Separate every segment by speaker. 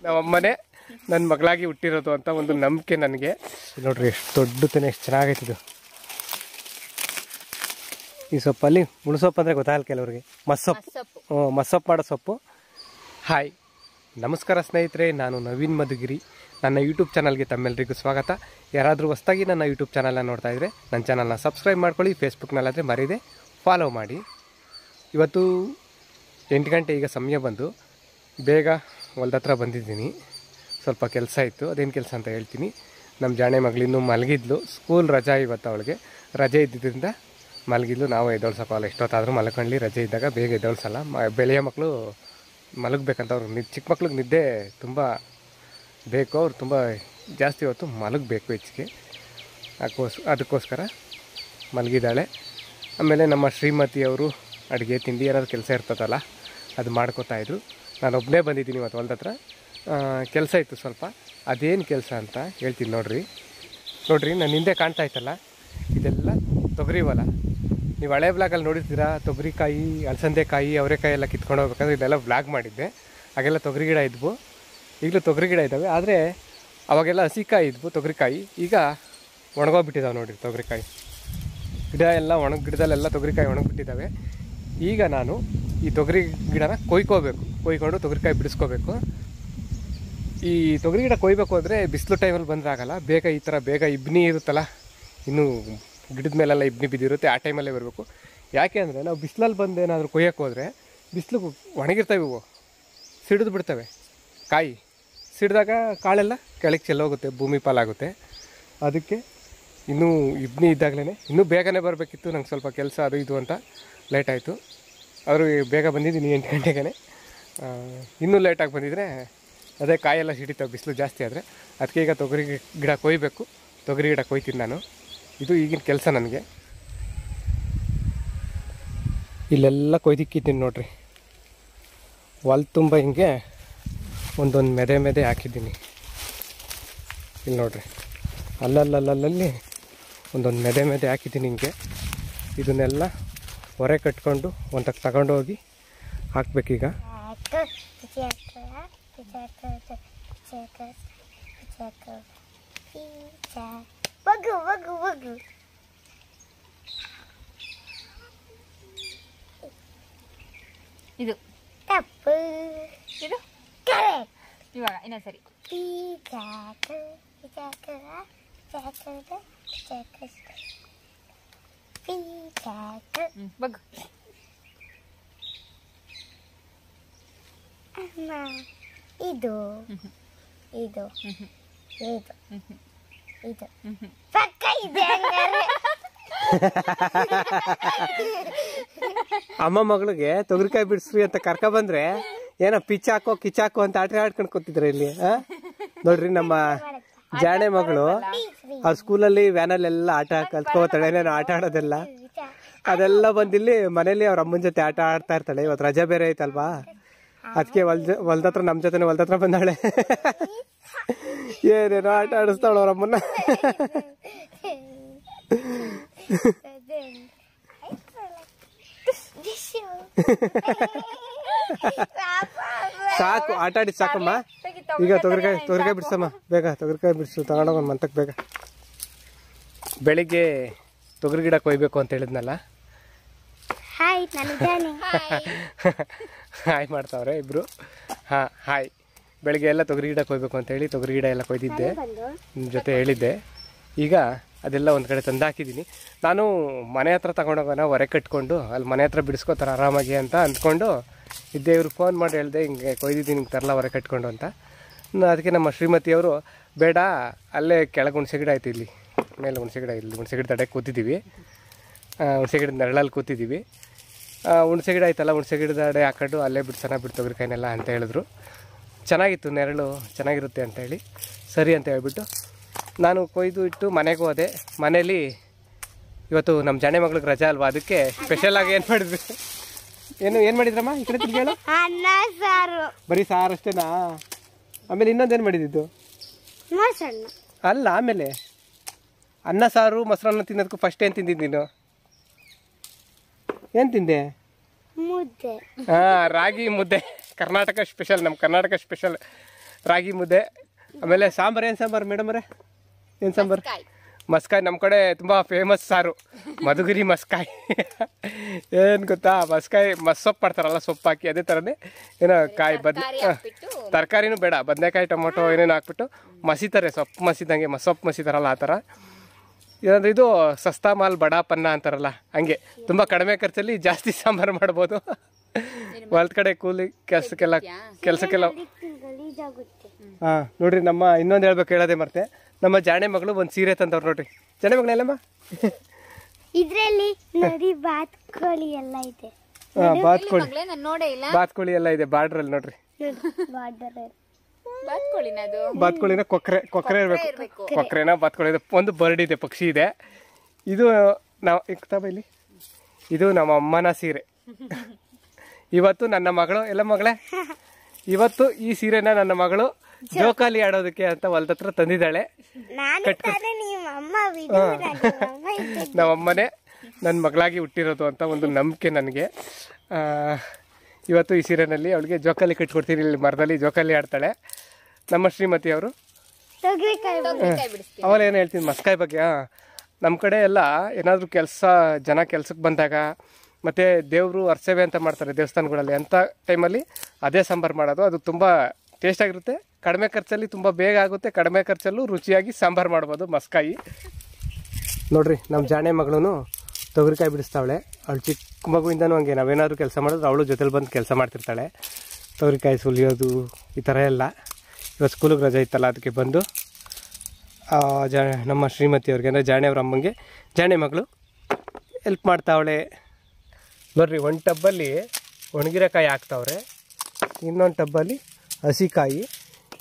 Speaker 1: ನಮ್ಮಮ್ಮನೇ ನನ್ನ ಮಗಳಾಗಿ ಹುಟ್ಟಿರೋದು ಅಂತ ಒಂದು ನಂಬಿಕೆ ನನಗೆ. ನೋಡ್ರಿ ಎಷ್ಟು ದೊಡ್ಡತನೇ, ಎಷ್ಟು ಚೆನ್ನಾಗೈತಿದು ಈ ಸೊಪ್ಪಲ್ಲಿ. ಮುಳುಸೊಪ್ಪು ಅಂದರೆ ಗೊತ್ತಾಗಲ್ಲ ಕೆಲವ್ರಿಗೆ, ಮಸ್ಸೊಪ್ಪು. ಮಸ್ಸೊಪ್ಪು ಮಾಡೋ ಸೊಪ್ಪು. ಹಾಯ್, ನಮಸ್ಕಾರ ಸ್ನೇಹಿತರೆ, ನಾನು ನವೀನ್ ಮಧುಗಿರಿ. ನನ್ನ ಯೂಟ್ಯೂಬ್ ಚಾನಲ್ಗೆ ತಮ್ಮೆಲ್ಲರಿಗೂ ಸ್ವಾಗತ. ಯಾರಾದರೂ ಹೊಸದಾಗಿ ನನ್ನ ಯೂಟ್ಯೂಬ್ ಚಾನಲ್ನ ನೋಡ್ತಾ ಇದ್ದರೆ ನನ್ನ ಚಾನಲ್ನ ಸಬ್ಸ್ಕ್ರೈಬ್ ಮಾಡ್ಕೊಳ್ಳಿ. ಫೇಸ್ಬುಕ್ನಲ್ಲಾದರೆ ಮರೀದೆ ಫಾಲೋ ಮಾಡಿ. ಇವತ್ತು 8 ಗಂಟೆ ಈಗ ಸಮಯ ಬಂದು ಬೇಗ ಹೊಲ್ದ ಹತ್ರ ಬಂದಿದ್ದೀನಿ. ಸ್ವಲ್ಪ ಕೆಲಸ ಇತ್ತು, ಅದೇನು ಕೆಲಸ ಅಂತ ಹೇಳ್ತೀನಿ. ನಮ್ಮ ಜಾಣೆ ಮಗಳಿನ್ನೂ ಮಲಗಿದ್ಲು, ಸ್ಕೂಲ್ ರಜಾ ಇವತ್ತು, ಅವಳಿಗೆ ರಜೆ ಇದ್ದಿದ್ದರಿಂದ ಮಲಗಿದ್ಲು. ನಾವು ಎದ್ದೊಳ್ಸೋಕ್ಕಲ್ಲ, ಎಷ್ಟೊತ್ತಾದರೂ ಮಲ್ಕೊಳ್ಳಿ, ರಜೆ ಇದ್ದಾಗ ಬೇಗ ಎದ್ದೊಳ್ಸಲ್ಲ. ಬೆಳೆಯ ಮಕ್ಕಳು ಮಲಗಬೇಕಂತ, ಅವ್ರು ಚಿಕ್ಕ ಮಕ್ಳಿಗೆ ನಿದ್ದೆ ತುಂಬ ಬೇಕು, ಅವ್ರು ತುಂಬ ಜಾಸ್ತಿ ಹೊತ್ತು ಮಲಗಬೇಕು ಹೆಚ್ಚಿಗೆ, ಅದಕ್ಕೋಸ್ಕರ ಮಲಗಿದ್ದಾಳೆ. ಆಮೇಲೆ ನಮ್ಮ ಶ್ರೀಮತಿಯವರು ಅಡುಗೆ ತಿಂಡಿ ಏನಾದ್ರು ಕೆಲಸ ಇರ್ತದಲ್ಲ ಅದು ಮಾಡ್ಕೋತಾಯಿದ್ರು. ನಾನು ಒಬ್ಬನೇ ಬಂದಿದ್ದೀನಿ ಇವತ್ತು ಹೊಲ್ದ ಹತ್ರ. ಕೆಲಸ ಇತ್ತು ಸ್ವಲ್ಪ, ಅದೇನು ಕೆಲಸ ಅಂತ ಹೇಳ್ತೀನಿ ನೋಡ್ರಿ. ನನ್ನ ಹಿಂದೆ ಕಾಣ್ತಾ ಇತ್ತಲ್ಲ, ಇದೆಲ್ಲ ತೊಗರಿ ಹೊಲ. ನೀವು ಹಳೆ ಬ್ಲಾಗಲ್ಲಿ ನೋಡಿರ್ತೀರಾ, ತೊಗರಿಕಾಯಿ, ಅಲಸಂದೆಕಾಯಿ, ಅವರೆಕಾಯಿ ಎಲ್ಲ ಕಿತ್ಕೊಂಡು ಹೋಗ್ಬೇಕಾದ್ರೆ ಇದೆಲ್ಲ ಬ್ಲಾಗ್ ಮಾಡಿದ್ದೆ. ಆಗೆಲ್ಲ ತೊಗರಿ ಗಿಡ ಇದ್ವು, ಈಗಲೂ ತೊಗರಿ ಗಿಡ ಇದ್ದಾವೆ. ಆದರೆ ಅವಾಗೆಲ್ಲ ಹಸಿಕಾಯಿ ಇದ್ವು ತೊಗರಿಕಾಯಿ, ಈಗ ಒಣಗೋಗ್ಬಿಟ್ಟಿದ್ದಾವೆ ನೋಡಿರಿ ತೊಗರಿಕಾಯಿ. ಗಿಡ ಎಲ್ಲ ಗಿಡದಲ್ಲೆಲ್ಲ ತೊಗರಿಕಾಯಿ ಒಣಗಿಬಿಟ್ಟಿದ್ದಾವೆ. ಈಗ ನಾನು ಈ ತೊಗರಿ ಗಿಡನ ಕೊಯ್ಕೊಂಡು ತೊಗರಿಕಾಯಿ ಬಿಡಿಸ್ಕೋಬೇಕು. ಈ ತೊಗರಿ ಗಿಡ ಕೊಯ್ಬೇಕು ಅಂದರೆ ಬಿಸಿಲು ಟೈಮಲ್ಲಿ ಬಂದರೆ ಆಗಲ್ಲ. ಈ ಥರ ಬೇಗ ಇಬ್ನಿ ಇರುತ್ತಲ್ಲ, ಇನ್ನೂ ಗಿಡದ ಮೇಲೆಲ್ಲ ಇಬ್ನಿ ಬಿದ್ದಿರುತ್ತೆ, ಆ ಟೈಮಲ್ಲೇ ಬರಬೇಕು. ಯಾಕೆ ಅಂದರೆ ನಾವು ಬಿಸಿಲಲ್ಲಿ ಬಂದು ಏನಾದರೂ ಕೊಯ್ಯೋಕ್ಕೆ ಹೋದರೆ ಬಿಸಿಲು ಒಣಗಿರ್ತವೆ, ಇವು ಸಿಡಿದು ಬಿಡ್ತವೆ. ಕಾಯಿ ಸಿಡಿದಾಗ ಕಾಳೆಲ್ಲ ಕೆಳಗೆ ಚೆಲ್ಲೋಗುತ್ತೆ, ಭೂಮಿ ಪಾಲಾಗುತ್ತೆ. ಅದಕ್ಕೆ ಇನ್ನೂ ಇಬ್ನಿ ಇದ್ದಾಗಲೇ ಇನ್ನೂ ಬೇಗನೆ ಬರಬೇಕಿತ್ತು. ನಂಗೆ ಸ್ವಲ್ಪ ಕೆಲಸ ಅದು ಇದು ಅಂತ ಲೇಟ್ ಆಯಿತು. ಆದರೂ ಬೇಗ ಬಂದಿದ್ದೀನಿ 8 ಗಂಟೆಗೆ. ಇನ್ನೂ ಲೇಟಾಗಿ ಬಂದಿದ್ದರೆ ಅದೇ ಕಾಯೆಲ್ಲ ಸಿಡಿತಾವೆ ಬಿಸಿಲು ಜಾಸ್ತಿ ಆದರೆ. ಅದಕ್ಕೆ ಈಗ ತೊಗರಿ ಗಿಡ ಕೊಯ್ಬೇಕು, ತೊಗರಿ ಗಿಡ ಕೊಯ್ತೀನಿ ನಾನು. ಇದು ಈಗಿನ ಕೆಲಸ ನನಗೆ. ಇಲ್ಲೆಲ್ಲ ಕೊಯ್ದಿಕ್ಕಿದ್ದೀನಿ ನೋಡ್ರಿ, ಹೊಲ ತುಂಬ ಹಿಂಗೆ ಒಂದೊಂದು ಮೆದೆ ಹಾಕಿದ್ದೀನಿ. ಇಲ್ಲಿ ನೋಡ್ರಿ, ಅಲ್ಲಲ್ಲಿ ಒಂದೊಂದು ಮೆದೆ ಹಾಕಿದ್ದೀನಿ ಹಿಂಗೆ. ಇದನ್ನೆಲ್ಲ ಹೊರೆ ಕಟ್ಕೊಂಡು ಒಂದಕ್ಕೆ ತಗೊಂಡೋಗಿ ಹಾಕ್ಬೇಕೀಗ.
Speaker 2: ಇದು ತಪ್ಪು, ಇದು ಕರೆಕ್ಟ್. ಇವಾಗ ಇನ್ನೊಂದ್ಸರಿ ಬಗ್ಗು.
Speaker 3: ಇದು ಇದು ಇದು ಇದು ಪಕ್ಕ ಇದೆ.
Speaker 1: ಅಮ್ಮ ಮಗಳಿಗೆ ತೊಗರಿಕಾಯಿ ಬಿಡಿಸ್ರಿ ಅಂತ ಕರ್ಕ ಬಂದ್ರೆ ಏನೋ ಕಿಚ್ಚಾಕೋ ಅಂತ ಆಟ ಆಡ್ಕೊಂಡು ಕೂತಿದ್ರೆ ಇಲ್ಲಿ. ನೋಡ್ರಿ, ನಮ್ಮ ಜಾಣೆ ಮಗಳು ಅವ್ರ ಸ್ಕೂಲಲ್ಲಿ ವ್ಯಾನಲ್ಲೆಲ್ಲ ಆಟ ಕಲ್ತ್ಕೋತಾಳೆ, ಏನೇನು ಆಟ ಆಡೋದೆಲ್ಲ ಅದೆಲ್ಲ ಬಂದಿಲ್ಲಿ ಮನೇಲಿ ಅವ್ರ ಅಮ್ಮನ ಜೊತೆ ಆಟ ಆಡ್ತಾ ಇರ್ತಾಳೆ. ಇವತ್ತು ರಜೆ ಬೇರೆ ಐತಲ್ವಾ, ಅದಕ್ಕೆ ಹೊಲ್ದತ್ರ ನಮ್ಮ ಜೊತೆ ಹೊಲ್ದತ್ರ ಬಂದಾಳೆ. ಏನೇನೋ ಆಟ ಆಡಿಸ್ತಾಳ ಅವ್ರಮ್ಮನ್ನ. ಸಾಕು, ಆಟ ಆಡಿ ಸಾಕಮ್ಮ. ಈಗ ತೊಗರಿಕಾಯಿ ಬಿಡ್ಸಮ್ಮ, ಬೇಗ ತೊಗರಿಕಾಯಿ ಬಿಡಿಸು, ತಗೊಂಡೋಗ ಮಂತಕ್ಕೆ ಬೇಗ. ಬೆಳಿಗ್ಗೆ ತೊಗರಿ ಗಿಡ ಕೊಯ್ಬೇಕು ಅಂತ ಹೇಳಿದ್ನಲ್ಲ, ಹಾಯ್ ಮಾಡ್ತಾವ್ರೆ ಇಬ್ರು. ಹಾಯ್. ಬೆಳಿಗ್ಗೆ ಎಲ್ಲ ತೊಗರಿ ಗಿಡ ಕೊಯ್ಬೇಕು ಅಂತ ಹೇಳಿ ತೊಗರಿ ಗಿಡ ಎಲ್ಲ ಕೊಯ್ದಿದ್ದೆ, ನಿಮ್ಮ ಜೊತೆ ಹೇಳಿದ್ದೆ. ಈಗ ಅದೆಲ್ಲ ಒಂದು ಕಡೆ ತಂದು ಹಾಕಿದ್ದೀನಿ. ನಾನು ಮನೆ ಹತ್ರ ತಗೊಂಡೋಗೋಣ, ಹೊರೆ ಕಟ್ಕೊಂಡು ಅಲ್ಲಿ ಮನೆ ಹತ್ರ ಬಿಡಿಸ್ಕೋತಾರೆ ಆರಾಮಾಗಿ ಅಂತ ಅಂದ್ಕೊಂಡು ಇದ್ದೆ. ಇವ್ರಿಗೆ ಫೋನ್ ಮಾಡಿ ಹೇಳಿದೆ, ಹಿಂಗೆ ಕೊಯ್ದಿದ್ದೀನಿ, ಹಿಂಗೆ ತರಲ್ಲ ಹೊರೆ ಕಟ್ಕೊಂಡು ಅಂತ. ಅದಕ್ಕೆ ನಮ್ಮ ಶ್ರೀಮತಿಯವರು, ಬೇಡ ಅಲ್ಲೇ ಕೆಳಗೆ ಹುಣಸೆ ಗಿಡ ಆಯ್ತು, ಇಲ್ಲಿ ಮೇಲೆ ಹುಣಸೆ ಗಿಡ, ಇಲ್ಲಿ ಹುಣಸೆ ಗಿಡ ತಡೆಗೆ ಕೂತಿದ್ದೀವಿ, ಹುಣಸೆ ಗಿಡದ ನೆರಳಲ್ಲಿ ಕೂತಿದ್ದೀವಿ. ಹುಣಸೆ ಗಿಡ ಆಯ್ತಲ್ಲ, ಹುಣಸೆ ಗಿಡದ ಅಡೆ ಹಾಕೊಂಡು ಅಲ್ಲೇ ಬಿಡ್ಸೋಣ ತೊಗರಿಕಾಯಿನೆಲ್ಲ ಅಂತ ಹೇಳಿದ್ರು. ಚೆನ್ನಾಗಿತ್ತು, ನೆರಳು ಚೆನ್ನಾಗಿರುತ್ತೆ ಅಂತ ಹೇಳಿ ಸರಿ ಅಂತ ಹೇಳ್ಬಿಟ್ಟು ನಾನು ಕೊಯ್ದು ಇಟ್ಟು ಮನೆಗೆ ಹೋದೆ. ಮನೇಲಿ ಇವತ್ತು ನಮ್ಮ ಜಾಣೆ ಮಗಳಿಗೆ ರಜಾ ಅಲ್ವಾ, ಅದಕ್ಕೆ ಸ್ಪೆಷಲಾಗಿ ಏನು ಮಾಡಿದ್ವಿ, ಏನು ಮಾಡಿದ್ರಮ್ಮ ಈ ಕಡೆ ತಿರ್ಗಿ ಹೇಳು. ಬರೀ ಸಾರು ಅಷ್ಟೇನಾ? ಆಮೇಲೆ ಇನ್ನೊಂದೇನು ಮಾಡಿದ್ದು? ಅಲ್ಲ, ಆಮೇಲೆ ಅನ್ನ ಸಾರು ಮೊಸರನ್ನ ತಿನ್ನೋದಕ್ಕೂ ಫಸ್ಟ್ ಏನು ತಿಂದಿದ್ದು ನೀನು? ಏನು ತಿಂದೆ?
Speaker 3: ಮುದ್ದೆ.
Speaker 1: ರಾಗಿ ಮುದ್ದೆ ಕರ್ನಾಟಕ ಸ್ಪೆಷಲ್, ನಮ್ಮ ಕರ್ನಾಟಕ ಸ್ಪೆಷಲ್ ರಾಗಿ ಮುದ್ದೆ. ಆಮೇಲೆ ಸಾಂಬಾರು ಏನು ಸಾಂಬಾರು ಮೇಡಮ್ ಅವರೇ? ಏನು ಸಾಂಬಾರು? ಮಸ್ಕಾಯಿ. ನಮ್ಮ ಕಡೆ ತುಂಬ ಫೇಮಸ್ ಸಾರು ಮಧುಗಿರಿ ಮಸ್ಕಾಯಿ. ಏನು ಗೊತ್ತಾ, ಮಸ್ಕಾಯಿ ಸೊಪ್ಪು ಮಾಡ್ತಾರಲ್ಲ, ಸೊಪ್ಪು ಹಾಕಿ ಅದೇ ಥರನೇ ಏನೋ ಕಾಯಿ ತರಕಾರಿನೂ ಬೇಡ, ಬದನೆಕಾಯಿ ಟೊಮೊಟೊ ಏನೇನು ಹಾಕ್ಬಿಟ್ಟು ಮಸಿತಾರೆ, ಸೊಪ್ಪು ಮಸಿದಂಗೆ ಸೊಪ್ಪು ಮಸಿತಾರಲ್ಲ ಆ ಥರ. ಏನಂದ್ರೆ ಇದು ಸಸ್ತಾ ಮಾಲ್ ಬಡಾ ಪನ್ನ ಅಂತಾರಲ್ಲ ಹಂಗೆ, ತುಂಬ ಕಡಿಮೆ ಖರ್ಚಲ್ಲಿ ಜಾಸ್ತಿ ಸಾಂಬಾರು ಮಾಡ್ಬೋದು. ಹೊಲ್ದ ಕಡೆ ಕೂಲಿ ಕೆಲಸಕ್ಕೆಲ್ಲ ಹಾಂ. ನೋಡ್ರಿ, ನಮ್ಮ ಇನ್ನೊಂದು ಹೇಳ್ಬೇಕು, ಹೇಳೋದೇ ಮರ್ತೆ, ನಮ್ಮ ಜಾಣೆ ಮಗಳು ಒಂದು ಸೀರೆ ತಂದವ್ರು ನೋಡ್ರಿ. ಜಾಣೆ ಮಗಳಲ್ಲಮ್ಮ
Speaker 3: ಇದ್ರಲ್ಲಿ ನೋಡಿ ಬಾತ್ಕೋಳಿ ಎಲ್ಲ ಇದೆ.
Speaker 1: ಬಾತ್ಕೋಳಿ ಎಲ್ಲ ಇದೆ ಬಾರ್ಡ್ರಲ್ಲಿ ನೋಡ್ರಿ. ಬಾತ್ಕೋಳಿನ ಕೊಕ್ರೆ ಇರ್ಬೇಕು, ಕೊಕ್ರೆನ ಬಾತ್ಕೋಳಿ ಇದೆ. ಒಂದು ಬರ್ಡ್ ಇದೆ, ಪಕ್ಷಿ ಇದೆ. ಇದು ನಾವು ಇಲ್ಲಿ ಇದು ನಮ್ಮ ಅಮ್ಮನ ಸೀರೆ. ಇವತ್ತು ನನ್ನ ಮಗಳು ಎಲ್ಲ ಮಗಳೇ, ಇವತ್ತು ಈ ಸೀರೆನ ನನ್ನ ಮಗಳು ಜೋಕಾಲಿ ಆಡೋದಕ್ಕೆ ಅಂತ ಹೊಲದತ್ರ ತಂದಿದ್ದಾಳೆ. ನಮ್ಮಮ್ಮನೇ ನನ್ನ ಮಗಳಾಗಿ ಹುಟ್ಟಿರೋದು ಅಂತ ಒಂದು ನಂಬಿಕೆ ನನಗೆ. ಇವತ್ತು ಈ ಸೀರೆನಲ್ಲಿ ಅವಳಿಗೆ ಜೋಕಾಲಿ ಕಟ್ಕೊಡ್ತೀನಿ. ಇಲ್ಲಿ ಮರದಲ್ಲಿ ಜೋಕಾಲಿ ಆಡ್ತಾಳೆ ನಮ್ಮ ಶ್ರೀಮತಿ ಅವರು. ಅವಾಗ ಏನು ಹೇಳ್ತೀನಿ ಮಸ್ಕಾಯಿ ಬಗ್ಗೆ. ನಮ್ಮ ಕಡೆ ಎಲ್ಲ ಏನಾದರೂ ಜನ ಕೆಲ್ಸಕ್ಕೆ ಬಂದಾಗ ಮತ್ತು ದೇವರು ಅರ್ಸೇವೆ ಅಂತ ಮಾಡ್ತಾರೆ ದೇವಸ್ಥಾನಗಳಲ್ಲಿ, ಅಂಥ ಟೈಮಲ್ಲಿ ಅದೇ ಸಾಂಬಾರು ಮಾಡೋದು. ಅದು ತುಂಬ ಟೇಸ್ಟಾಗಿರುತ್ತೆ, ಕಡಿಮೆ ಖರ್ಚಲ್ಲಿ ತುಂಬ ಬೇಗ ಆಗುತ್ತೆ, ಕಡಿಮೆ ಖರ್ಚಲ್ಲೂ ರುಚಿಯಾಗಿ ಸಾಂಬಾರು ಮಾಡ್ಬೋದು ಮಸ್ಕಾಯಿ. ನೋಡ್ರಿ, ನಮ್ಮ ಜಾಣೆ ಮಗಳೂ ತೊಗರಿಕಾಯಿ ಬಿಡಿಸ್ತಾವಳೆ. ಅವಳು ಚಿಕ್ಕ ಮಗುವಿಂದನೂ ಹಂಗೆ, ನಾವೇನಾದರೂ ಕೆಲಸ ಮಾಡಿದ್ರೆ ಅವಳು ಜೊತೆಲಿ ಬಂದು ಕೆಲಸ ಮಾಡ್ತಿರ್ತಾಳೆ. ತೊಗರಿಕಾಯಿ ಸುಲಿಯೋದು ಈ ಥರ ಎಲ್ಲ. ಇವತ್ತು ಸ್ಕೂಲಿಗೆ ರಜೆ ಇತ್ತಲ್ಲ, ಅದಕ್ಕೆ ಬಂದು ನಮ್ಮ ಶ್ರೀಮತಿಯವ್ರಿಗೆ ಅಂದರೆ ಜಾಣೆಯವ್ರ ಅಮ್ಮಂಗೆ ಜಾಣೆ ಮಗಳು ಹೆಲ್ಪ್ ಮಾಡ್ತಾವಳೆ. ನೋಡ್ರಿ, ಒಂದು ಟಬ್ಬಲ್ಲಿ ಒಣಗಿರಕಾಯಿ ಹಾಕ್ತಾವ್ರೆ, ಇನ್ನೊಂದು ಟಬ್ಬಲ್ಲಿ ಹಸಿಕಾಯಿ.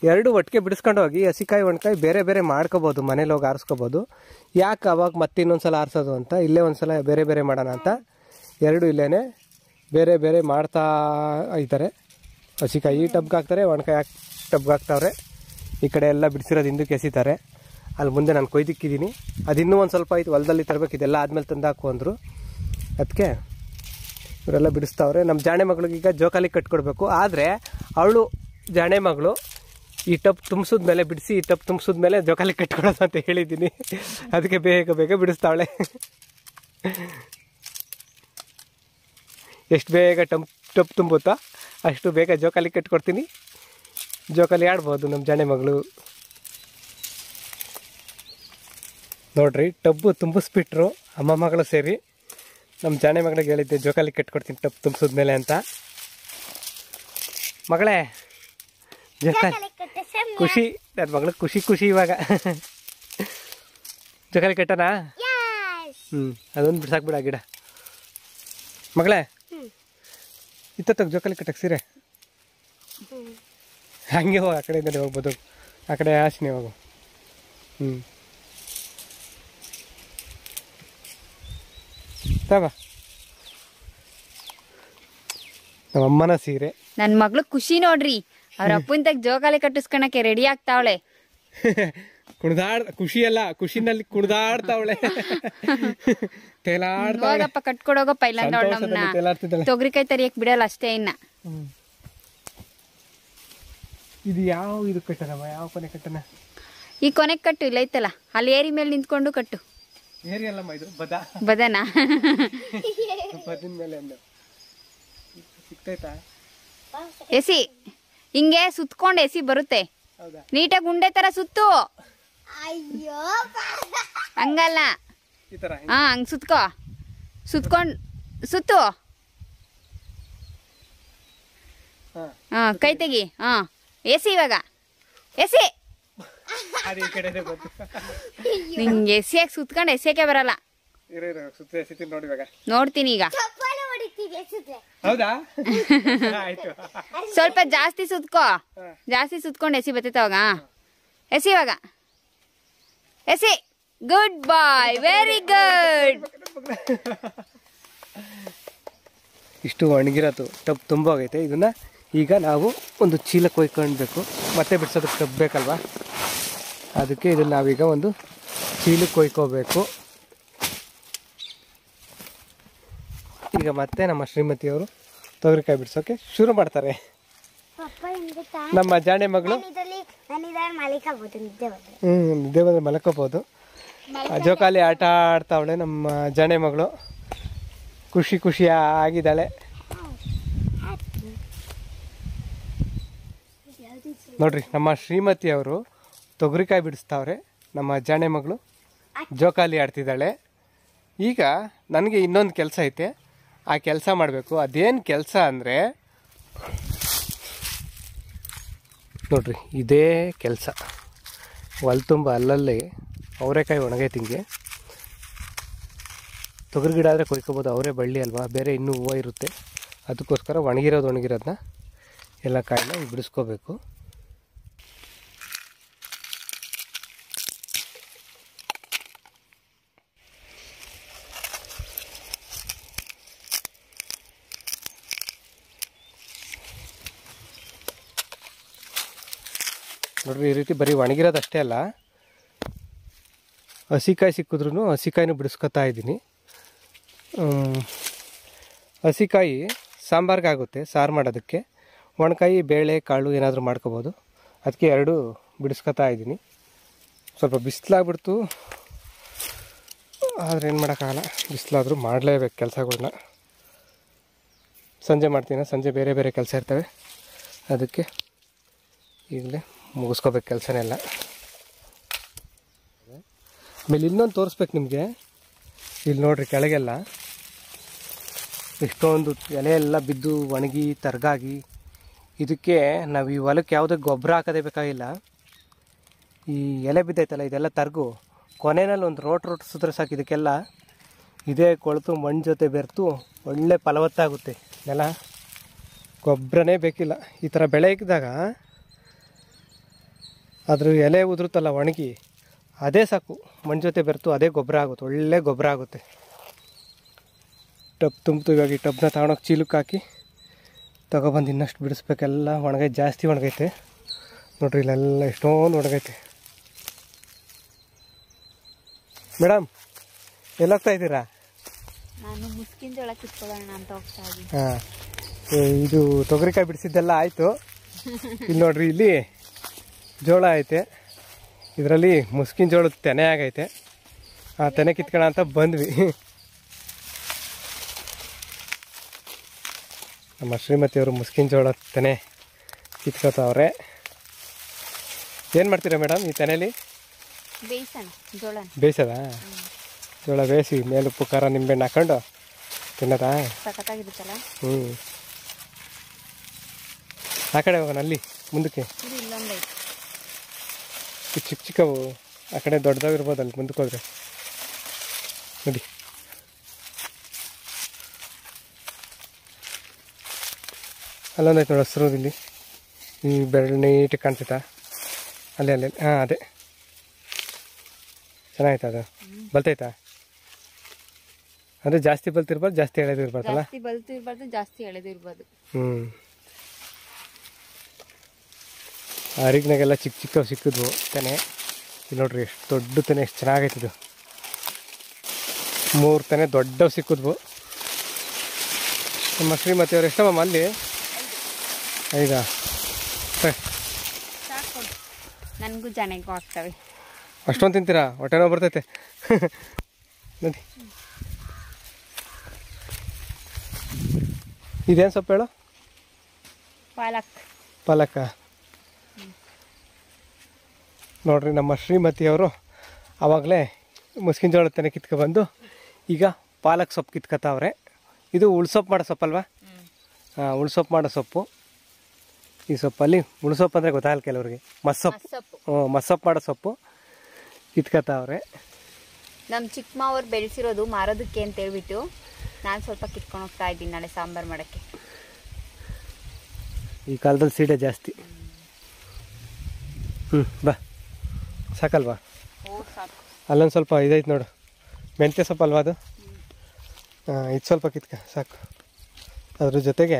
Speaker 1: ಎರಡು ಒಟ್ಟಿಗೆ ಬಿಡಿಸ್ಕೊಂಡು ಹೋಗಿ ಹಸಿಕಾಯಿ ಒಣಕಾಯಿ ಬೇರೆ ಬೇರೆ ಮಾಡ್ಕೋಬೋದು, ಮನೇಲಿ ಹೋಗಿ ಆರಿಸ್ಕೋಬೋದು. ಯಾಕೆ ಅವಾಗ ಮತ್ತೆ ಇನ್ನೊಂದು ಸಲ ಆರಿಸೋದು ಅಂತ, ಇಲ್ಲೇ ಒಂದು ಸಲ ಬೇರೆ ಬೇರೆ ಮಾಡೋಣ ಅಂತ ಎರಡು ಇಲ್ಲೇ ಬೇರೆ ಬೇರೆ ಮಾಡ್ತಾ ಇದ್ದಾರೆ. ಹಸಿಕಾಯಿ ಈ ಟಬ್ಗೆ ಹಾಕ್ತಾರೆ, ಒಣಕಾಯಿ ಟಬ್ಗೆ ಹಾಕ್ತಾವ್ರೆ. ಈ ಕಡೆ ಎಲ್ಲ ಬಿಡಿಸಿರೋದು ಹಿಂದಕ್ಕೆ ಎಸಿತಾರೆ. ಅಲ್ಲಿ ಮುಂದೆ ನಾನು ಕೊಯ್ದಿಕ್ಕಿದ್ದೀನಿ, ಅದು ಇನ್ನೂ ಒಂದು ಸ್ವಲ್ಪ ಆಯ್ತು, ಹೊಲದಲ್ಲಿ ತರಬೇಕು, ಇದೆಲ್ಲ ಆದಮೇಲೆ ತಂದಾಕು ಅಂದರು. ಅದಕ್ಕೆ ಇವರೆಲ್ಲ ಬಿಡಿಸ್ತಾವ್ರೆ. ನಮ್ಮ ಜಾಣೆ ಮಗಳಿಗೆ ಈಗ ಜೋಕಾಲಿ ಕಟ್ಕೊಡ್ಬೇಕು. ಆದರೆ ಅವಳು ಜಾಣೆ ಮಗಳು ಈ ಟಬ್ ತುಂಬಿಸಿದ್ಮೇಲೆ ಬಿಡಿಸಿ, ಈ ಟಬ್ ತುಂಬಿಸಿದ್ಮೇಲೆ ಜೋಕಾಲಿ ಕಟ್ಕೊಡೋದು ಅಂತ ಹೇಳಿದ್ದೀನಿ. ಅದಕ್ಕೆ ಬೇಗ ಬೇಗ ಬಿಡಿಸ್ತಾವಳೆ. ಎಷ್ಟು ಬೇಗ ಟಬ್ ತುಂಬುತ್ತಾ ಅಷ್ಟು ಬೇಗ ಜೋಕಾಲಿ ಕಟ್ಕೊಡ್ತೀನಿ. ಜೋಕಾಲಿ ಆಡ್ಬೋದು ನಮ್ಮ ಜಾಣೆ ಮಗಳು. ನೋಡ್ರಿ, ಟಬ್ಬು ತುಂಬಿಸ್ಬಿಟ್ರು ಅಮ್ಮ ಮಗಳು ಸೇರಿ. ನಮ್ಮ ಜಾಣೆ ಮಗಳಿಗೆ ಹೇಳಿದ್ದೆ ಜೋಕಾಲಿ ಕಟ್ಕೊಡ್ತೀನಿ ಟಬ್ ತುಂಬಿಸಿದ್ಮೇಲೆ ಅಂತ. ಮಗಳೇ ಜೋಕಾಲಿ ಖುಷಿ, ನನ್ನ ಮಗಳಿಗೆ ಖುಷಿ ಇವಾಗ. ಜೋಕಾಲಿ ಕಟ್ಟನಾ? ಅದೊಂದು ಬಿಡ್ಸಾಕ್ಬಿಡ ಗಿಡ. ಮಗಳೇ ಇತ್ತ ಜೋಕಾಲಿ ಕಟ್ಟಕ್ಕೆ ಸೀರೆ ಹಂಗೆ ಹೋಗಿ, ಆ ಕಡೆಯಿಂದಲೇ ಹೋಗ್ಬೋದು, ಆ ಕಡೆ ಆಶಿನಿ ಹೋಗು. ನಮ್ಮ ಅಮ್ಮನ ಸೀರೆ.
Speaker 2: ನನ್ನ ಮಗಳು ಖುಷಿ ನೋಡ್ರಿ, ಅವ್ರ ಅಪ್ಪನ ತಗ ಜೋಕಾಲಿ ಕಟ್ಟಿಸ್ಕೊಳಕ್ಕೆ ರೆಡಿ ಆಗ್ತಾವಳೆ.
Speaker 1: ಖುಷಿ ಅಲ್ಲ, ಖುಷಿನಲ್ಲಿ ಕುಡ್ದಾಡ್ತಾವಳೆ.
Speaker 2: ಹೋಗಪ್ಪ ಕಟ್ಕೊಡೋಗಪ್ಪ, ಇಲ್ಲ ನಮ್ಮನ್ನ ತೊಗರಿಕಾಯಿ ತರಿಯಕ್ ಬಿಡಲ್ಲ ಅಷ್ಟೇ. ಇನ್ನ
Speaker 1: ಇದು ಇದು ಕಟ್ಟನಮ್ಮ, ಯಾವ ಕೊನೆ ಕಟ್ಟನ?
Speaker 2: ಈ ಕೊನೆಗೆ ಕಟ್ಟು, ಇಲ್ಲ ಐತಲ್ಲ ಅಲ್ಲಿ ಏರಿ ಮೇಲೆ ನಿಂತ್ಕೊಂಡು ಕಟ್ಟು.
Speaker 1: ಏರಿ ಅಲ್ಲಮ್ಮ, ಇದು
Speaker 2: ಬದನಾ?
Speaker 1: ಬದಿನ ಮೇಲೆ ಸಿಕ್ತೈತಾ?
Speaker 2: ಎಸಿ ಹಿಂಗೆ ಸುತ್ಕೊಂಡು ಎಸಿ ಬರುತ್ತೆ, ನೀಟಾಗಿ ಉಂಡೆ ತರ ಸುತ್ತು. ಹಂಗಲ್ಲ, ಹಾ ಹಂಗ್ ಸುತ್ಕೊಂಡು ಸುತ್ತು. ಹಾ ಕೈ ತೆಗಿ. ಹಾ ಎಸಿ ಇವಾಗ, ಎಸಿ. ನಿಂಗೆ ಎಸಿಯಾಗಿ ಸುತ್ಕೊಂಡು ಎಸಿಯಕ್ಕೆ ಬರಲ್ಲ. ನೋಡ್ತೀನಿ ಈಗ. ಸ್ವಲ್ಪ ಜಾಸ್ತಿ ಸುತ್ಕೋ, ಜಾಸ್ತಿ ಸುತ್ಕೊಂಡು ಎಸಿ ಬರ್ತೈತೆ ಅವಾಗ. ಎಸಿ ಇವಾಗ, ಎಸಿ. ಗುಡ್ ಬಾಯ್, ವೆರಿ ಗುಡ್.
Speaker 1: ಇಷ್ಟು ಒಣಗಿರೋದು ಟಬ್ ತುಂಬ ಹೋಗೈತೆ. ಇದನ್ನ ಈಗ ನಾವು ಒಂದು ಚೀಲಕ್ಕೆ ಒಯ್ಕೊಳ್ಬೇಕು, ಮತ್ತೆ ಬಿಡ್ಸೋದಕ್ಕೆ ಟಬ್ ಬೇಕಲ್ವಾ, ಅದಕ್ಕೆ ಇದನ್ನ ನಾವೀಗ ಒಂದು ಚೀಲಕ್ಕೆ ಒಯ್ಕೋಬೇಕು. ಈಗ ಮತ್ತೆ ನಮ್ಮ ಶ್ರೀಮತಿಯವರು ತೊಗರಿಕಾಯಿ ಬಿಡಿಸೋಕೆ ಶುರು ಮಾಡ್ತಾರೆ. ನಮ್ಮ ಜಾಣೆ ಮಗಳು ನಿದ್ದೆ ಬಂದರೆ ಮಲ್ಕೋಬೋದು. ಜೋಕಾಲಿ ಆಟ ಆಡ್ತಾವಳೆ ನಮ್ಮ ಜಾಣೆ ಮಗಳು. ಖುಷಿ ಆಗಿದ್ದಾಳೆ ನೋಡ್ರಿ. ನಮ್ಮ ಶ್ರೀಮತಿಯವರು ತೊಗರಿಕಾಯಿ ಬಿಡಿಸ್ತಾವ್ರೆ, ನಮ್ಮ ಜಾಣೆ ಮಗಳು ಜೋಕಾಲಿ ಆಡ್ತಿದ್ದಾಳೆ. ಈಗ ನನಗೆ ಇನ್ನೊಂದು ಕೆಲಸ ಐತೆ, ಆ ಕೆಲಸ ಮಾಡಬೇಕು. ಅದೇನು ಕೆಲಸ ಅಂದರೆ ನೋಡ್ರಿ, ಇದೇ ಕೆಲಸ. ಹೊಲ ತುಂಬ ಅಲ್ಲಲ್ಲಿ ಅವರೆಕಾಯಿ ಒಣಗೈತೆ. ಹಿಂಗೆ ತೊಗರಿ ಗಿಡ ಆದರೆ ಕೊಯ್ಕೋಬೋದು, ಅವರೇ ಬಳ್ಳಿ ಅಲ್ವಾ, ಬೇರೆ ಇನ್ನೂ ಹೂವು ಇರುತ್ತೆ. ಅದಕ್ಕೋಸ್ಕರ ಒಣಗಿರೋದನ್ನ ಎಲ್ಲ ಕಾಯಿನ ಬಿಡಿಸ್ಕೋಬೇಕು. ನೋಡ್ರಿ, ಈ ರೀತಿ ಬರೀ ಒಣಗಿರೋದಷ್ಟೇ ಅಲ್ಲ, ಹಸಿಕಾಯಿ ಸಿಕ್ಕಿದ್ರೂ ಹಸಿಕಾಯಿನೂ ಬಿಡಿಸ್ಕೊತಾ ಇದ್ದೀನಿ. ಹಸಿಕಾಯಿ ಸಾಂಬಾರ್ಗೆ ಆಗುತ್ತೆ, ಸಾರು ಮಾಡೋದಕ್ಕೆ. ಒಣಕಾಯಿ ಬೇಳೆ ಕಾಳು ಏನಾದರೂ ಮಾಡ್ಕೋಬೋದು. ಅದಕ್ಕೆ ಎರಡು ಬಿಡಿಸ್ಕೊತಾ ಇದ್ದೀನಿ. ಸ್ವಲ್ಪ ಬಿಸಿಲಾಗ್ಬಿಡ್ತು, ಆದರೆ ಏನು ಮಾಡೋಕ್ಕಾಗಲ್ಲ, ಬಿಸಿಲಾದರೂ ಮಾಡಲೇಬೇಕು ಕೆಲಸಗಳನ್ನ. ಸಂಜೆ ಮಾಡ್ತೀನಿ, ಸಂಜೆ ಬೇರೆ ಬೇರೆ ಕೆಲಸ ಇರ್ತವೆ, ಅದಕ್ಕೆ ಈಗಲೇ ಮುಗಿಸ್ಕೋಬೇಕು ಕೆಲಸನೆಲ್ಲ. ಆಮೇಲೆ ಇನ್ನೊಂದು ತೋರಿಸ್ಬೇಕು ನಿಮಗೆ. ಇಲ್ಲಿ ನೋಡ್ರಿ, ಕೆಳಗೆಲ್ಲ ಇಷ್ಟೊಂದು ಎಲೆ ಎಲ್ಲ ಬಿದ್ದು ಒಣಗಿ ತರಗಾಗಿ. ಇದಕ್ಕೆ ನಾವು ಈ ಹೊಲಕ್ಕೆ ಯಾವುದೇ ಗೊಬ್ಬರ ಹಾಕೋದೇ ಬೇಕಾಗಿಲ್ಲ. ಈ ಎಲೆ ಬಿದ್ದೈತಲ್ಲ, ಇದೆಲ್ಲ ತರಗು ಕೊನೆಯಲ್ಲಿ ಒಂದು ರೋಟ್ ಸುತ್ತರೆ ಸಾಕು. ಇದಕ್ಕೆಲ್ಲ ಇದೇ ಕೊಳೆತು ಮಣ್ಣು ಜೊತೆ ಬೆರೆತು ಒಳ್ಳೆ ಫಲವತ್ತಾಗುತ್ತೆ ನೆಲ. ಗೊಬ್ಬರನೇ ಬೇಕಿಲ್ಲ. ಈ ಥರ ಬೆಳೆ ಇದ್ದಾಗ ಅದ್ರ ಎಲೆ ಉದುರುತ್ತಲ್ಲ ಒಣಗಿ, ಅದೇ ಸಾಕು, ಮಣ್ಣು ಜೊತೆ ಬೆರೆತು ಅದೇ ಗೊಬ್ಬರ ಆಗುತ್ತೆ, ಒಳ್ಳೆ ಗೊಬ್ಬರ ಆಗುತ್ತೆ. ಟಬ್ ತುಂಬಿತು. ಇವಾಗ ಈ ಟಬ್ನ ತಗೊಂಡೋಗಿ ಚೀಲಕ್ಕೆ ಹಾಕಿ ತಗೊಬಂದು ಇನ್ನಷ್ಟು ಬಿಡಿಸ್ಬೇಕೆಲ್ಲ. ಒಣಗೈತೆ, ಜಾಸ್ತಿ ಒಣಗೈತೆ ನೋಡ್ರಿ, ಇಲ್ಲೆಲ್ಲ ಎಷ್ಟೊಂದು ಒಣಗೈತೆ. ಮೇಡಮ್ ಎಲ್ಲೋಗ್ತಾ ಇದ್ದೀರಾ?
Speaker 2: ನಾನು ಮುಸ್ಕಿನ ಜೋಳ ಕಿತ್ಕೊಳ್ಳೋಣ ಅಂತ ಹೋಗ್ತಾ ಇದ್ದೀನಿ.
Speaker 1: ಹಾಂ, ಇದು ತೊಗರಿಕಾಯಿ ಬಿಡಿಸಿದ್ದೆಲ್ಲ ಆಯಿತು. ಇಲ್ಲಿ ನೋಡ್ರಿ, ಇಲ್ಲಿ ಜೋಳ ಐತೆ, ಇದರಲ್ಲಿ ಮುಸ್ಕಿನ ಜೋಳದ ತೆನೆ ಆಗೈತೆ. ಆ ತೆನೆ ಕಿತ್ಕೊಳ್ಳೋ ಅಂತ ಬಂದ್ವಿ. ನಮ್ಮ ಶ್ರೀಮತಿಯವರು ಮುಸ್ಕಿನ ಜೋಳದ ತೆನೆ ಕಿತ್ಕೋತಾವ್ರೆ. ಏನು ಮಾಡ್ತೀರಾ ಮೇಡಮ್ ಈ ತೆನೆಯಲ್ಲಿ? ಬೇಯಿಸೋದಾ? ಜೋಳ ಬೇಯಿಸಿ ಮೇಲೆ ಉಪ್ಪು ಖಾರ ನಿಂಬೆಹಣ್ಣು ಹಾಕೊಂಡು ತಿನ್ನೋದಾ?
Speaker 2: ಸಖತ್ತಾಗಿರುತ್ತಲ್ಲ.
Speaker 1: ಹ್ಞೂ, ಆ ಕಡೆ ಹೋಗೋಣ, ಅಲ್ಲಿ ಮುಂದಕ್ಕೆ ಚಿಕ್ಕ ಚಿಕ್ಕವು, ಆ ಕಡೆ ದೊಡ್ಡದಾಗಿರ್ಬೋದು, ಅಲ್ಲಿ ಮುಂದಕ್ಕೆ ಹೋದ್ರೆ ನೋಡಿ. ಅಲ್ಲೊಂದೈತೆ ನೋಡಿ ಹಸಿರು, ಇಲ್ಲಿ ಈ ಬೆರಳು ನೀಟಾಗಿ ಕಾಣ್ತೈತಾ? ಅಲ್ಲಿ ಹಾಂ, ಅದೇ ಚೆನ್ನಾಗೈತೆ. ಅದು ಬಲ್ತೈತಾ? ಅಂದರೆ ಜಾಸ್ತಿ ಬಲ್ತಿರ್ಬಾರ್ದು, ಜಾಸ್ತಿ ಎಳೆದಿರ್ಬಾರ್ದಲ್ಲ?
Speaker 2: ಜಾಸ್ತಿ ಎಳೆದಿರ್ಬಾರ್ದು.
Speaker 1: ಹ್ಞೂ, ಅರಿಗಿನಾಗೆಲ್ಲ ಚಿಕ್ಕ ಚಿಕ್ಕವು ಸಿಕ್ಕಿದ್ವು ತೆನೆ. ಇಲ್ಲಿ ನೋಡ್ರಿ, ಎಷ್ಟು ದೊಡ್ಡ ತೆನೆ, ಎಷ್ಟು ಚೆನ್ನಾಗೈತಿದು. 3 ತೆನೆ ದೊಡ್ಡವು ಸಿಕ್ಕಿದ್ವು. ನಮ್ಮ ಶ್ರೀಮತಿಯವ್ರು ಎಷ್ಟಮ್ಮ ಅಲ್ಲಿ? 5?
Speaker 2: ನನಗೂ ಜನಗೂ ಆಗ್ತವೆ.
Speaker 1: ಅಷ್ಟೊಂದು ತಿಂತೀರಾ? ಹೊಟ್ಟೆ ನೋವು ಬರ್ತೈತೆ ನೋಡಿ. ಇದೇನು ಸೊಪ್ಪು ಹೇಳು? ಪಾಲಕ. ನೋಡ್ರಿ, ನಮ್ಮ ಶ್ರೀಮತಿಯವರು ಆವಾಗಲೇ ಮುಸ್ಕಿನ ಜೋಳದ ತೆನೆ ಕಿತ್ಕೊಬಂದು ಈಗ ಪಾಲಕ್ ಸೊಪ್ಪು ಕಿತ್ಕೊತಾವ್ರೆ. ಇದು ಉಳ್ಸೊಪ್ಪು ಮಾಡೋ ಸೊಪ್ಪಲ್ವಾ? ಹಾಂ, ಉಳ್ಸೊಪ್ಪು ಮಾಡೋ ಸೊಪ್ಪು. ಈ ಸೊಪ್ಪಲ್ಲಿ ಉಳ್ಸೊಪ್ಪು ಅಂದರೆ ಗೊತ್ತಾಗಲ್ಲ ಕೆಲವ್ರಿಗೆ, ಮಸ್ಸೊಪ್ಪು. ಮಸ್ಸೊಪ್ಪು ಮಾಡೋ ಸೊಪ್ಪು ಕಿತ್ಕೊತಾವ್ರೆ.
Speaker 2: ನಮ್ಮ ಚಿಕ್ಕ ಮಾವರು ಬೆಳೆಸಿರೋದು ಮಾರೋದಕ್ಕೆ ಅಂತ ಹೇಳ್ಬಿಟ್ಟು ನಾನು ಸ್ವಲ್ಪ ಕಿತ್ಕೊಂಡು ಹೋಗ್ತಾ ಇದ್ದೀನಿ ನಾಳೆ ಸಾಂಬಾರು ಮಾಡೋಕ್ಕೆ.
Speaker 1: ಈ ಕಾಲದಲ್ಲಿ ಸೀಡೆ ಜಾಸ್ತಿ. ಬಾ, ಸಾಕಲ್ವಾ? ಅಲ್ಲೊಂದು ಸ್ವಲ್ಪ ಇದೈತೆ ನೋಡು, ಮೆಂತ್ಯ ಸೊಪ್ಪು ಅಲ್ವಾ ಅದು? ಹಾಂ, ಇದು ಸ್ವಲ್ಪ ಕಿತ್ಕ ಸಾಕು. ಅದ್ರ ಜೊತೆಗೆ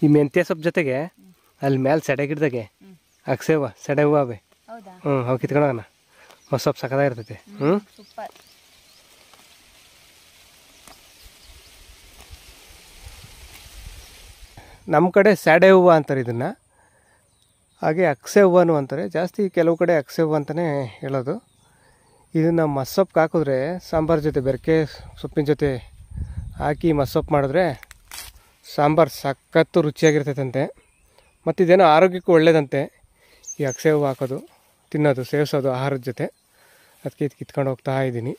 Speaker 1: ಈ ಮೆಂತ್ಯ ಸೊಪ್ಪು ಜೊತೆಗೆ ಅಲ್ಲಿ ಮೇಲೆ ಸೆಡೆ ಗಿಡದಾಗೆ ಅಕ್ಸೇವ ಸೆಡೆ ಹೂವವೆ
Speaker 2: ಹೌದಾ
Speaker 1: ಅವು ಕಿತ್ಕೊಳ್ಳೋಣ. ಮಸ್ಸೊಪ್ಪು ಸಕ್ಕದಾಗಿರ್ತೈತೆ.
Speaker 2: ಸೂಪರ್.
Speaker 1: ನಮ್ಮ ಕಡೆ ಸ್ಯಾಡೆ ಹೂವು ಅಂತಾರೆ ಇದನ್ನು, ಹಾಗೆ ಅಕ್ಸೆ ಹೂವನು ಅಂತಾರೆ. ಜಾಸ್ತಿ ಕೆಲವು ಕಡೆ ಅಕ್ಸೆ ಹೂವು ಅಂತಲೇ ಹೇಳೋದು. ಇದನ್ನು ಮಸ್ಸೊಪ್ಪು ಹಾಕಿದ್ರೆ ಸಾಂಬಾರು ಜೊತೆ ಬೆರಕೆ ಸೊಪ್ಪಿನ ಜೊತೆ ಹಾಕಿ ಮಸ್ಸೊಪ್ಪು ಮಾಡಿದ್ರೆ ಸಾಂಬಾರು ಸಖತ್ತು ರುಚಿಯಾಗಿರ್ತೈತಂತೆ. ಮತ್ತು ಇದೇನೋ ಆರೋಗ್ಯಕ್ಕೂ ಒಳ್ಳೇದಂತೆ ಈ ಅಕ್ಸೆ ಹೂವು ಹಾಕೋದು, ತಿನ್ನೋದು, ಸೇವಿಸೋದು ಆಹಾರದ ಜೊತೆ. ಅದಕ್ಕೆ ಇದು ಕಿತ್ಕೊಂಡು ಹೋಗ್ತಾ ಇದ್ದೀನಿ.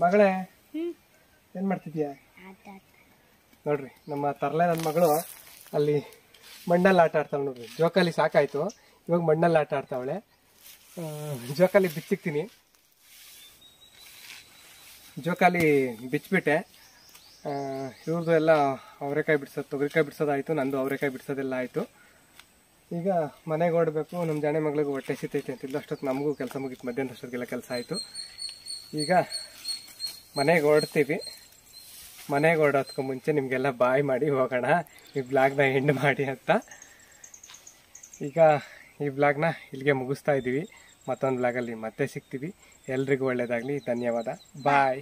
Speaker 1: ಮಗಳೇ ಏನು ಮಾಡ್ತಿದ್ಯಾ? ನೋಡ್ರಿ ನಮ್ಮ ತರಲೆ ನನ್ನ ಮಗಳು ಅಲ್ಲಿ ಮಣ್ಣಲ್ಲಿ ಆಟ ಆಡ್ತಾಳೆ ನೋಡ್ರಿ. ಜೋಕಾಲಿ ಸಾಕಾಯಿತು, ಇವಾಗ ಮಣ್ಣಲ್ಲಿ ಆಟ ಆಡ್ತಾವಳೆ. ಜೋಕಾಲಿ ಬಿಚ್ಚಿಕ್ತೀನಿ. ಜೋಕಾಲಿ ಬಿಚ್ಚಿಬಿಟ್ಟೆ. ಇವ್ರದ್ದು ಎಲ್ಲ ಅವರೆಕಾಯಿ ಬಿಡ್ಸೋದು, ತೊಗರಿಕಾಯಿ ಬಿಡ್ಸೋದಾಯಿತು, ನಂದು ಅವರೆಕಾಯಿ ಬಿಡ್ಸೋದೆಲ್ಲ ಆಯಿತು. ಈಗ ಮನೆಗೆ ಓಡಬೇಕು. ನಮ್ಮ ಜಾಣೆ ಮಗಳಿಗೆ ಹೊಟ್ಟೆ ಸಿತೈತೆ ಅಂತಿಲ್ಲ. ಅಷ್ಟೊತ್ತು ನಮಗೂ ಕೆಲಸ ಮುಗೀತು, ಮಧ್ಯಾಹ್ನ ಅಷ್ಟೊತ್ತಿಗೆಲ್ಲ ಕೆಲಸ ಆಯಿತು. ಈಗ ಮನೆಗೆ ಹೊರಡ್ತೀವಿ. ಮನೆಗೆ ಹೊರಡೋದಕ್ಕೂ ಮುಂಚೆ ನಿಮಗೆಲ್ಲ ಬಾಯ್ ಮಾಡಿ ಹೋಗೋಣ, ಈ ಬ್ಲಾಗ್ನ ಎಂಡ್ ಮಾಡಿ ಅಂತ. ಈಗ ಈ ಬ್ಲಾಗ್ನ ಇಲ್ಲಿಗೆ ಮುಗಿಸ್ತಾ ಇದ್ದೀವಿ. ಮತ್ತೊಂದು ಬ್ಲಾಗಲ್ಲಿ ಮತ್ತೆ ಸಿಗ್ತೀವಿ. ಎಲ್ರಿಗೂ ಒಳ್ಳೆಯದಾಗಲಿ. ಧನ್ಯವಾದ. ಬಾಯ್.